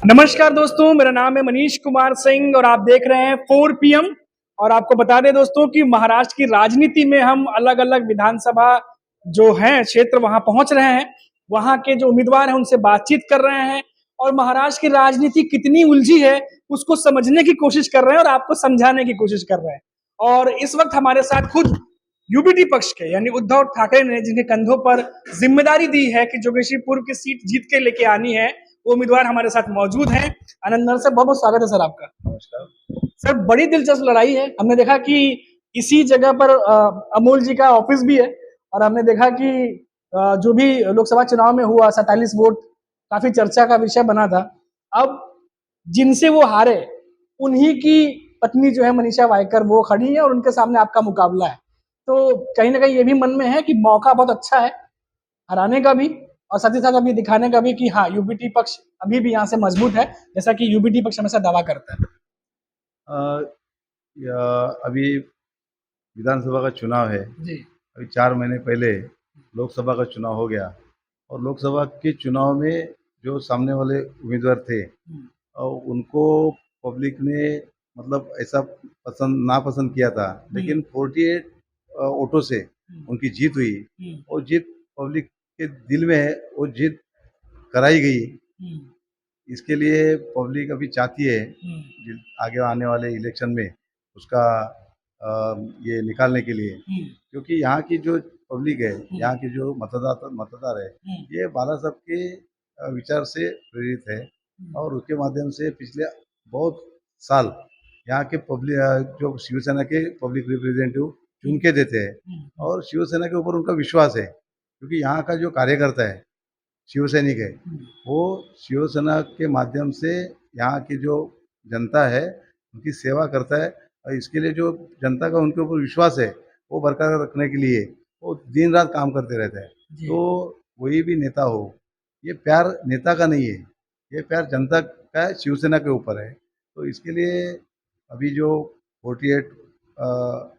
नमस्कार दोस्तों, मेरा नाम है मनीष कुमार सिंह और आप देख रहे हैं 4 PM। और आपको बता दें दोस्तों कि महाराष्ट्र की राजनीति में हम अलग-अलग विधानसभा जो हैं क्षेत्र वहां पहुंच रहे हैं, वहां के जो उम्मीदवार हैं उनसे बातचीत कर रहे हैं और महाराष्ट्र की राजनीति कितनी उलझी है उसको समझने की कोशिश कर रहे हैं और आपको समझाने की कोशिश कर रहे हैं। और इस वक्त हमारे साथ खुद यूबीटी पक्ष के यानी उद्धव ठाकरे ने जिनके कंधों पर जिम्मेदारी दी है कि जोगेश्वरी की सीट जीत के लेके आनी है, वो उम्मीदवार हमारे साथ मौजूद हैं। आनंद सर, बहुत बहुत स्वागत है सर आपका। नमस्कार सर, बड़ी दिलचस्प लड़ाई है। हमने देखा कि इसी जगह पर अमोल जी का ऑफिस भी है और हमने देखा कि जो भी लोकसभा चुनाव में हुआ 47 वोट काफी चर्चा का विषय बना था। अब जिनसे वो हारे उन्हीं की पत्नी जो है मनीषा वायकर वो खड़ी है और उनके सामने आपका मुकाबला है। तो कहीं ना कहीं ये भी मन में है कि मौका बहुत अच्छा है हराने का भी और साथ ही साथ अभी दिखाने का भी कि हाँ, यूबीटी पक्ष अभी भी यहाँ से मजबूत है, जैसा कि यूबीटी पक्ष हमेशा दावा करता है। अभी विधानसभा का चुनाव है। जी। अभी 4 महीने पहले लोकसभा का चुनाव हो गया और लोकसभा के चुनाव में जो सामने वाले उम्मीदवार थे और उनको पब्लिक ने मतलब ऐसा पसंद नापसंद किया था, लेकिन 48 वोटों से उनकी जीत हुई और जीत पब्लिक के दिल में है, वो जीत कराई गई। इसके लिए पब्लिक अभी चाहती है आगे आने वाले इलेक्शन में उसका ये निकालने के लिए, क्योंकि यहाँ की जो पब्लिक है, यहाँ की जो मतदार है, ये बाला साहब के विचार से प्रेरित है और उसके माध्यम से पिछले बहुत साल यहाँ के पब्लिक जो शिवसेना के पब्लिक रिप्रेजेंटेटिव चुन के देते हैं और शिवसेना के ऊपर उनका विश्वास है, क्योंकि यहाँ का जो कार्यकर्ता है शिवसैनिक है, वो शिवसेना के माध्यम से यहाँ की जो जनता है उनकी सेवा करता है और इसके लिए जो जनता का उनके ऊपर विश्वास है वो बरकरार रखने के लिए वो दिन रात काम करते रहते हैं। तो कोई भी नेता हो, ये प्यार नेता का नहीं है, ये प्यार जनता का है, शिवसेना के ऊपर है। तो इसके लिए अभी जो 48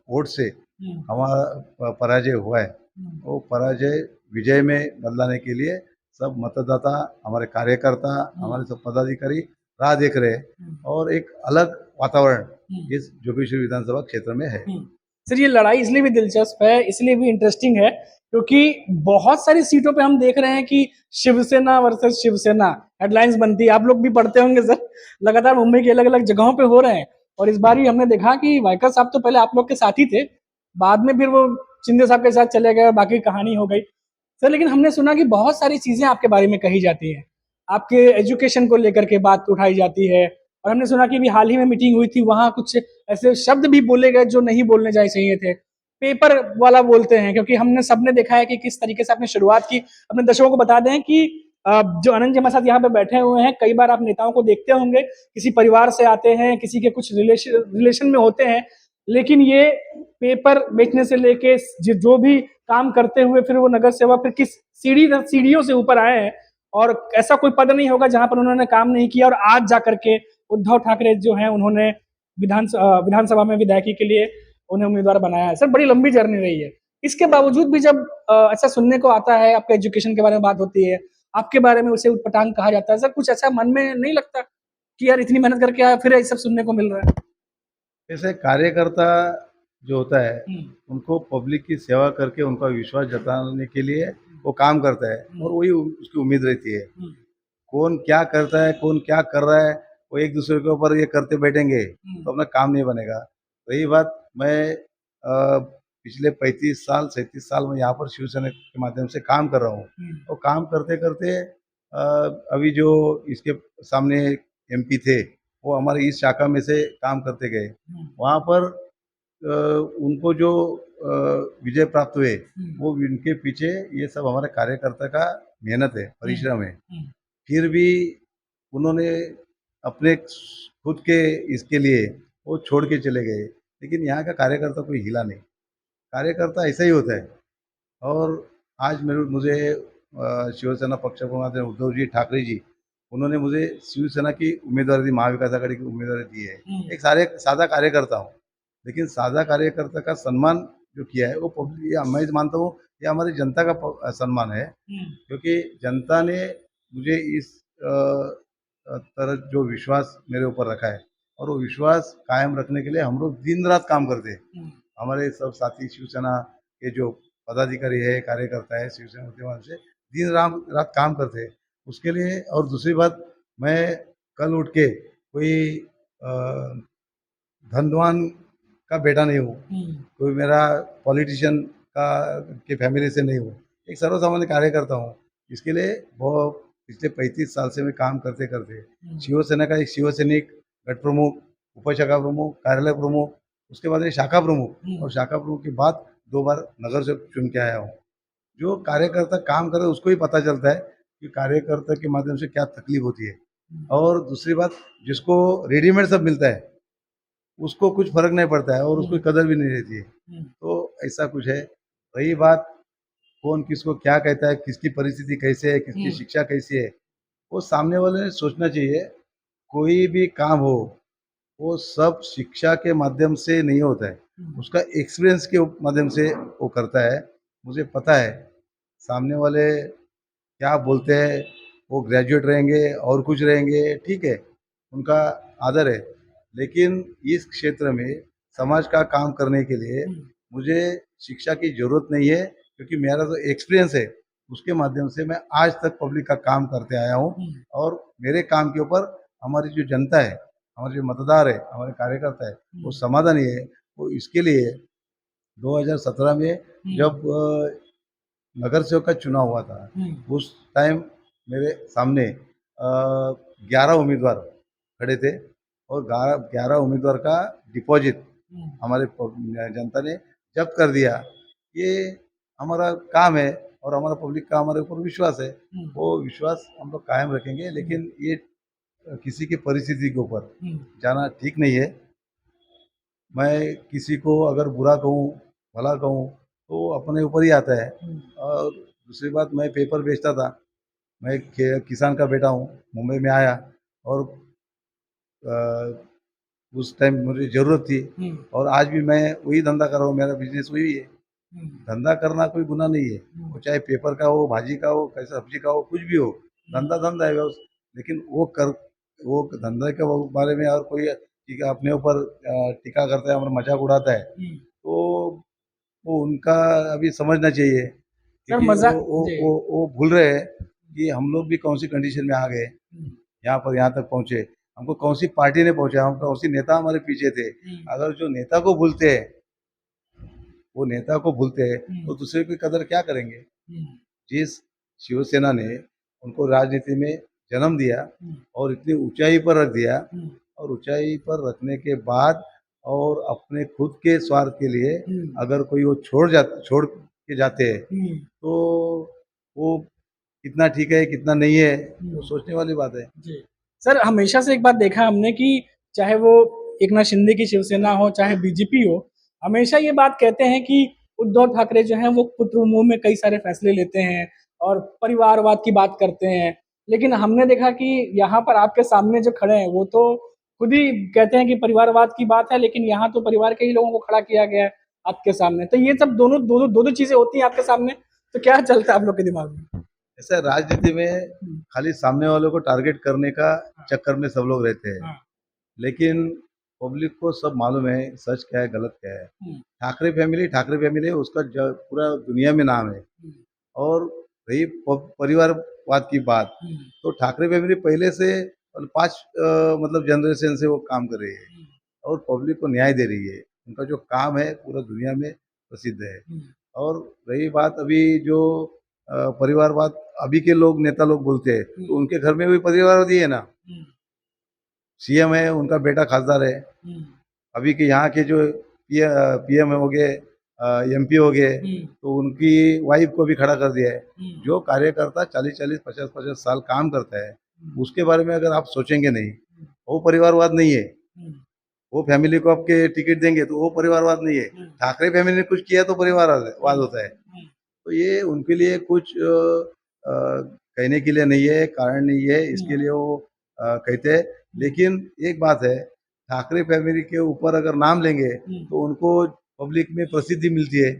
वोट से हमारा पराजय हुआ है, वो पराजय विजय में बदलाने के लिए सब मतदाता, हमारे कार्यकर्ता, हमारे सब पदाधिकारी राह देख रहे हैं और एक अलग वातावरण इस जोगेश्वरी विधानसभा क्षेत्र में है। सर, ये लड़ाई इसलिए भी दिलचस्प है, इसलिए भी इंटरेस्टिंग है क्योंकि बहुत सारी सीटों पे हम देख रहे हैं कि शिवसेना वर्सेस शिवसेना हेडलाइंस बनती है। आप लोग भी पढ़ते होंगे सर, लगातार मुंबई की अलग अलग जगहों पे हो रहे हैं। और इस बार ही हमने देखा कि वायकर साहब तो पहले आप लोग के साथ ही थे, बाद में फिर वो शिंदे साहब के साथ चले गए और बाकी कहानी हो गई सर। लेकिन हमने सुना कि बहुत सारी चीजें आपके बारे में कही जाती है, आपके एजुकेशन को लेकर के बात उठाई जाती है और हमने सुना कि अभी हाल ही में मीटिंग हुई थी, वहां कुछ ऐसे शब्द भी बोले गए जो नहीं बोलने चाहिए थे। पेपर वाला बोलते हैं, क्योंकि हमने सबने देखा है कि किस तरीके से आपने शुरुआत की। अपने दर्शकों को बता दें कि जो आनंद जी हमारे साथ यहाँ पे बैठे हुए हैं, कई बार आप नेताओं को देखते होंगे, किसी परिवार से आते हैं, किसी के कुछ रिलेशन में होते हैं, लेकिन ये पेपर बेचने से लेके जो भी काम करते हुए फिर वो नगर सेवा फिर किस सीढ़ियों से ऊपर आए हैं और ऐसा कोई पद नहीं होगा जहां पर उन्होंने काम नहीं किया। और आज जाकर के उद्धव ठाकरे जो हैं उन्होंने विधानसभा में विधायकी के लिए उन्हें उम्मीदवार बनाया है। सर, बड़ी लंबी जर्नी रही है। इसके बावजूद भी जब ऐसा सुनने को आता है, आपके एजुकेशन के बारे में बात होती है, आपके बारे में उसे उटपटांग कहा जाता है, सर कुछ ऐसा मन में नहीं लगता कि यार इतनी मेहनत करके आया फिर ये सब सुनने को मिल रहा है? ऐसे कार्यकर्ता जो होता है उनको पब्लिक की सेवा करके उनका विश्वास जताने के लिए वो काम करता है और वही उसकी उम्मीद रहती है। कौन क्या करता है, कौन क्या कर रहा है, वो एक दूसरे के ऊपर ये करते बैठेंगे तो अपना काम नहीं बनेगा। रही बात, मैं पिछले 35 साल 37 साल में यहाँ पर शिवसेना के माध्यम से काम कर रहा हूँ और काम करते करते अभी जो इसके सामने MP थे वो हमारे इस शाखा में से काम करते गए, वहाँ पर उनको जो विजय प्राप्त हुए वो इनके पीछे ये सब हमारे कार्यकर्ता का मेहनत है, परिश्रम है। फिर भी उन्होंने अपने खुद के इसके लिए वो छोड़ के चले गए, लेकिन यहाँ का कार्यकर्ता कोई हिला नहीं। कार्यकर्ता ऐसा ही होता है। और आज मुझे शिवसेना पक्ष प्रमुख उद्धव जी ठाकरे जी, उन्होंने मुझे शिवसेना की उम्मीदवारी दी, महाविकास आघाड़ी की उम्मीदवारी दी है। एक सादा कार्यकर्ता हूँ, लेकिन सादा कार्यकर्ता का सम्मान जो किया है वो पब्लिक, या मैं मानता हूँ ये हमारी जनता का सम्मान है, क्योंकि जनता ने मुझे इस तरह जो विश्वास मेरे ऊपर रखा है, और वो विश्वास कायम रखने के लिए हम लोग दिन रात काम करते हैं। हमारे सब साथी शिवसेना के जो पदाधिकारी है, कार्यकर्ता है, शिवसेना माध्यम से दिन रात काम करते हैं उसके लिए। और दूसरी बात, मैं कल उठ के कोई अ, धनवान का बेटा नहीं हूँ, कोई मेरा पॉलिटिशियन का के फैमिली से नहीं हूँ, एक सर्वसामान्य कार्यकर्ता हूँ। इसके लिए वो पिछले 35 साल से मैं काम करते करते शिवसेना का एक शिव सैनिक, गट प्रमुख, उपशाखा प्रमुख, कार्यालय प्रमुख, उसके बाद ये शाखा प्रमुख, और शाखा प्रमुख के बाद 2 बार नगर सेवक चुन के आया हूँ। जो कार्यकर्ता काम करे उसको ही पता चलता है कि कार्यकर्ता के माध्यम से क्या तकलीफ होती है। और दूसरी बात, जिसको रेडीमेड सब मिलता है उसको कुछ फर्क नहीं पड़ता है और उसको कदर भी नहीं रहती है। तो ऐसा कुछ है। रही बात कौन किसको क्या कहता है, किसकी परिस्थिति कैसे है, किसकी शिक्षा कैसी है, वो सामने वाले ने सोचना चाहिए। कोई भी काम हो वो सब शिक्षा के माध्यम से नहीं होता है, उसका एक्सपीरियंस के माध्यम से वो करता है। मुझे पता है सामने वाले क्या बोलते हैं, वो ग्रेजुएट रहेंगे और कुछ रहेंगे, ठीक है, उनका आदर है। लेकिन इस क्षेत्र में समाज का काम करने के लिए मुझे शिक्षा की ज़रूरत नहीं है, क्योंकि मेरा जो एक्सपीरियंस है उसके माध्यम से मैं आज तक पब्लिक का काम करते आया हूँ। और मेरे काम के ऊपर हमारी जो जनता है, हमारे जो मतदार है, हमारे कार्यकर्ता है, वो समाधानी है। वो इसके लिए 2017 में जब नगर सेवक का चुनाव हुआ था, उस टाइम मेरे सामने 11 उम्मीदवार खड़े थे, और 11 उम्मीदवार का डिपॉजिट हमारे जनता ने जब्त कर दिया। ये हमारा काम है और हमारा पब्लिक का हमारे ऊपर विश्वास है। वो विश्वास हम लोग कायम रखेंगे, लेकिन ये किसी की परिस्थिति के ऊपर जाना ठीक नहीं है। मैं किसी को अगर बुरा कहूँ, भला कहूँ, तो अपने ऊपर ही आता है। और दूसरी बात, मैं पेपर बेचता था, मैं किसान का बेटा हूँ, मुंबई में आया और उस टाइम मुझे ज़रूरत थी, और आज भी मैं वही धंधा कर रहा हूँ, मेरा बिजनेस वही है। धंधा करना कोई गुनाह नहीं है, वो चाहे पेपर का हो, भाजी का हो, कैसे सब्जी का हो, कुछ भी हो, धंधा धंधा है। लेकिन वो धंधे के बारे में और कोई अपने ऊपर टीका करता है और मजाक उड़ाता है, तो वो उनका अभी समझना चाहिए, सर क्योंकि मजाक वो भूल रहे हैं कि हम लोग भी कौन सी कंडीशन में आ गए, यहाँ तक पहुँचे। हमको कौन सी पार्टी ने पहुँचा, हम कौन सी नेता हमारे पीछे थे। अगर जो नेता को भूलते हैं, वो नेता को भूलते हैं, तो दूसरे की कदर क्या करेंगे। जिस शिवसेना ने उनको राजनीति में जन्म दिया और इतनी ऊंचाई पर रख दिया, और ऊंचाई पर रखने के बाद और अपने खुद के स्वार्थ के लिए अगर कोई वो छोड़ के जाते हैं, तो वो कितना ठीक है कितना नहीं है, वो सोचने वाली बात है। जी सर, हमेशा से एक बात देखा हमने कि चाहे वो एकनाथ शिंदे की शिवसेना हो, चाहे बीजेपी हो, हमेशा ये बात कहते हैं कि उद्धव ठाकरे जो हैं वो पुत्र मुंह में कई सारे फैसले लेते हैं और परिवारवाद की बात करते हैं। लेकिन हमने देखा कि यहाँ पर आपके सामने जो खड़े हैं वो तो खुद ही कहते हैं कि परिवारवाद की बात है, लेकिन यहाँ तो परिवार के ही लोगों को खड़ा किया गया है आपके सामने। तो ये सब दो चीजें होती हैं आपके सामने, तो क्या चलता है आप लोग के दिमाग में? ऐसा राजनीति में खाली सामने वालों को टारगेट करने का चक्कर में सब लोग रहते हैं, लेकिन पब्लिक को सब मालूम है सच क्या है गलत क्या है। ठाकरे फैमिली है, उसका पूरा दुनिया में नाम है। और रही परिवारवाद की बात, तो ठाकरे फैमिली पहले से 5 मतलब जनरेशन से वो काम कर रही है और पब्लिक को न्याय दे रही है। उनका जो काम है पूरा दुनिया में प्रसिद्ध है। और रही बात अभी जो परिवारवाद अभी के लोग नेता लोग बोलते हैं, तो उनके घर में भी परिवारवाद ही है ना। सीएम है, उनका बेटा खासदार है। अभी के यहाँ के जो पीएम हो गए, एमपी हो गए, तो उनकी वाइफ को भी खड़ा कर दिया है। जो कार्यकर्ता 40-40, 50-50 साल काम करता है, उसके बारे में अगर आप सोचेंगे नहीं, वो परिवारवाद नहीं है। वो फैमिली को आपके टिकट देंगे तो वो परिवारवाद नहीं है। ठाकरे फैमिली ने कुछ किया तो परिवारवाद होता है। तो ये उनके लिए कुछ कहने के लिए नहीं है, कारण नहीं है, इसके लिए वो कहते हैं। लेकिन एक बात है, ठाकरे फैमिली के ऊपर अगर नाम लेंगे तो उनको पब्लिक में प्रसिद्धि मिलती है,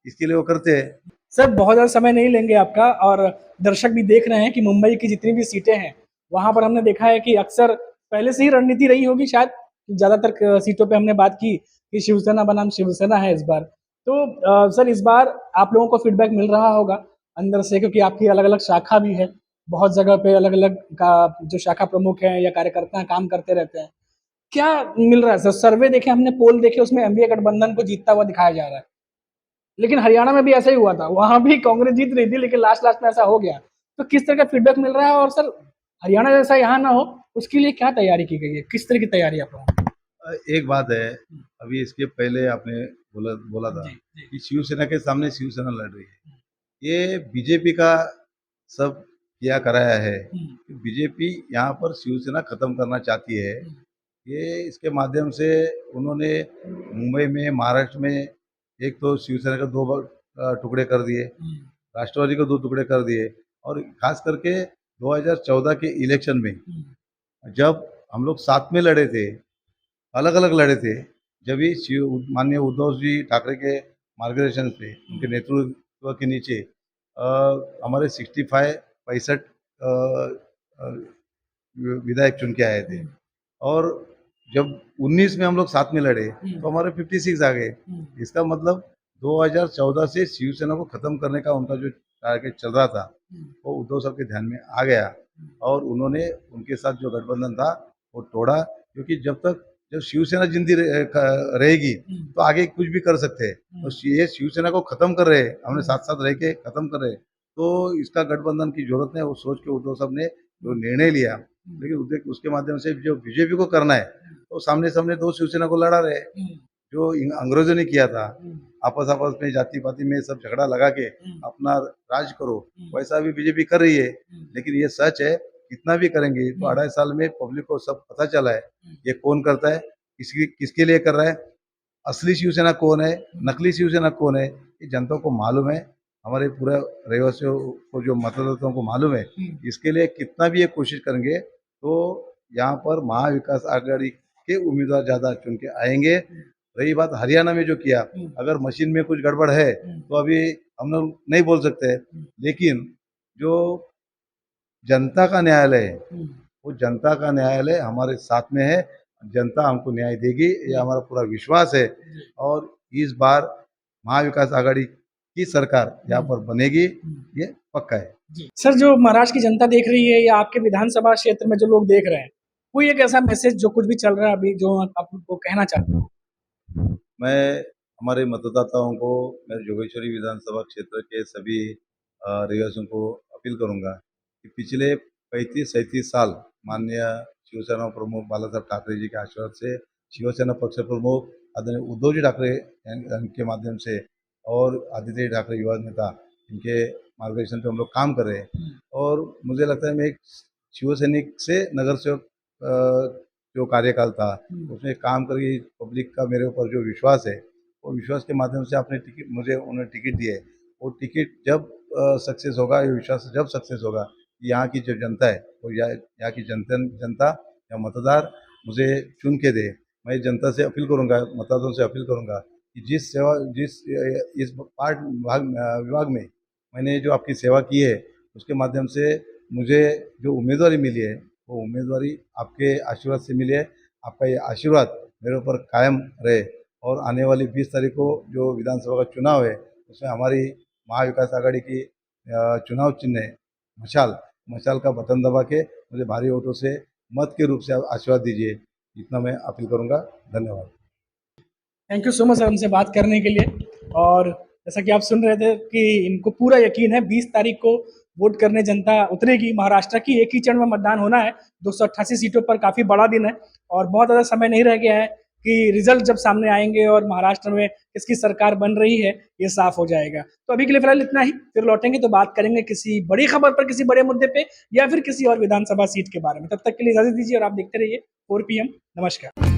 इसके लिए वो करते हैं। सर बहुत ज़्यादा समय नहीं लेंगे आपका, और दर्शक भी देख रहे हैं कि मुंबई की जितनी भी सीटें हैं वहां पर हमने देखा है कि अक्सर पहले से ही रणनीति रही होगी शायद, ज्यादातर सीटों पे हमने बात की कि शिवसेना बनाम शिवसेना है इस बार। तो सर इस बार आप लोगों को फीडबैक मिल रहा होगा अंदर से, क्योंकि आपकी अलग अलग शाखा भी है, बहुत जगह पे अलग अलग का जो शाखा प्रमुख हैं या कार्यकर्ता हैं काम करते रहते हैं। क्या मिल रहा है सर? सर्वे देखे हमने, पोल देखे, उसमें एनडीए गठबंधन को जीतता हुआ दिखाया जा रहा है, लेकिन हरियाणा में भी ऐसा ही हुआ था, वहां भी कांग्रेस जीत रही थी लेकिन लास्ट लास्ट में ऐसा हो गया। तो किस तरह का फीडबैक मिल रहा है, और सर हरियाणा जैसा यहाँ ना हो उसके लिए क्या तैयारी की गई है, किस तरह की तैयारी आप लोगों ने? एक बात है, अभी इसके पहले आपने बोला बोला था जी जी। कि शिवसेना के सामने शिवसेना लड़ रही है। ये बीजेपी का सब किया कराया है। बीजेपी यहाँ पर शिवसेना खत्म करना चाहती है। ये इसके माध्यम से उन्होंने मुंबई में, महाराष्ट्र में एक तो शिवसेना के दो टुकड़े कर दिए, राष्ट्रवादी को दो टुकड़े कर दिए, और खास करके 2014 के इलेक्शन में जब हम लोग साथ में लड़े थे, अलग अलग लड़े थे, जब भी माननीय उद्धव जी ठाकरे के मार्गदर्शन पे, उनके नेतृत्व के नीचे हमारे 65 विधायक चुन के आए थे, और जब 19 में हम लोग साथ में लड़े तो हमारे 56 आ गए। इसका मतलब 2014 से शिवसेना को खत्म करने का उनका जो टारगेट चल रहा था वो उद्धव साहब के ध्यान में आ गया, और उन्होंने उनके साथ जो गठबंधन था वो तोड़ा। क्योंकि जब शिवसेना जिंदी रहेगी तो आगे कुछ भी कर सकते हैं, तो ये शिवसेना को खत्म कर रहे हैं, हमने साथ साथ रह के खत्म कर रहे हैं, तो इसका गठबंधन की जरूरत नहीं, वो सोच के उद्धव साहब ने जो निर्णय लिया। लेकिन उसके माध्यम से जो बीजेपी को करना है तो सामने सामने दो शिवसेना को लड़ा रहे, जो अंग्रेजों ने किया था, आपस में जाति पाति में सब झगड़ा लगा के अपना राज करो, वैसा भी बीजेपी कर रही है। लेकिन ये सच है, कितना भी करेंगे तो 2.5 साल में पब्लिक को सब पता चला है ये कौन करता है, किसके लिए कर रहा है, असली शिवसेना कौन है, नकली शिवसेना कौन है, ये जनता को मालूम है, हमारे पूरे रहवासियों को, जो मतदाताओं को मालूम है। इसके लिए कितना भी ये कोशिश करेंगे तो यहाँ पर महाविकास आघाड़ी के उम्मीदवार ज़्यादा चुन के आएंगे। रही बात हरियाणा में जो किया, अगर मशीन में कुछ गड़बड़ है तो अभी हम लोग नहीं बोल सकते, लेकिन जो जनता का न्यायालय है, वो जनता का न्यायालय हमारे साथ में है, जनता हमको न्याय देगी, ये हमारा पूरा विश्वास है। और इस बार महाविकास आघाड़ी की सरकार यहाँ पर बनेगी, ये पक्का है। जी सर, जो महाराष्ट्र की जनता देख रही है या आपके विधानसभा क्षेत्र में जो लोग देख रहे हैं, कोई एक ऐसा मैसेज जो कुछ भी चल रहा है अभी जो आप उनको कहना चाहते हो? मैं हमारे मतदाताओं को, मैं जोगेश्वरी विधानसभा क्षेत्र के सभी रहवासियों को अपील करूंगा कि पिछले 35-37 साल माननीय शिवसेना प्रमुख बालासाहेब ठाकरे जी के आशीर्वाद से, शिवसेना पक्ष प्रमुख आदरणीय उद्धव जी ठाकरे के माध्यम से, और आदित्य ठाकरे युवा नेता, इनके मार्गदर्शन पे हम लोग काम कर रहे हैं। और मुझे लगता है मैं एक शिवसैनिक से नगर सेवक जो कार्यकाल था उसमें काम करके पब्लिक का मेरे ऊपर जो विश्वास है, वो विश्वास के माध्यम से आपने मुझे उन्होंने टिकट दिए। वो टिकट जब सक्सेस होगा, ये विश्वास जब सक्सेस होगा, यहाँ की जो जनता है वो यहाँ की जनता या मतदार मुझे चुन के दे। मैं जनता से अपील करूँगा, मतदाताओं से अपील करूँगा कि इस विभाग में मैंने जो आपकी सेवा की है उसके माध्यम से मुझे जो उम्मीदवारी मिली है, वो उम्मीदवारी आपके आशीर्वाद से मिली है। आपका ये आशीर्वाद मेरे ऊपर कायम रहे, और आने वाली 20 तारीख को जो विधानसभा का चुनाव है उसमें हमारी महाविकास आघाड़ी की चुनाव चिन्ह है मशाल का बटन दबा के मुझे भारी वोटों से मत के रूप से आशीर्वाद दीजिए, इतना मैं अपील करूँगा। धन्यवाद। Thank you so much sir हमसे बात करने के लिए। और जैसा कि आप सुन रहे थे कि इनको पूरा यकीन है 20 तारीख को वोट करने जनता उतरेगी। महाराष्ट्र की एक ही चरण में मतदान होना है, 288 सीटों पर, काफ़ी बड़ा दिन है और बहुत ज़्यादा समय नहीं रह गया है कि रिजल्ट जब सामने आएंगे और महाराष्ट्र में किसकी सरकार बन रही है ये साफ हो जाएगा। तो अभी के लिए फिलहाल इतना ही, फिर लौटेंगे तो बात करेंगे किसी बड़ी खबर पर, किसी बड़े मुद्दे पे, या फिर किसी और विधानसभा सीट के बारे में। तब तक के लिए इजाजत दीजिए और आप देखते रहिए 4 PM। नमस्कार।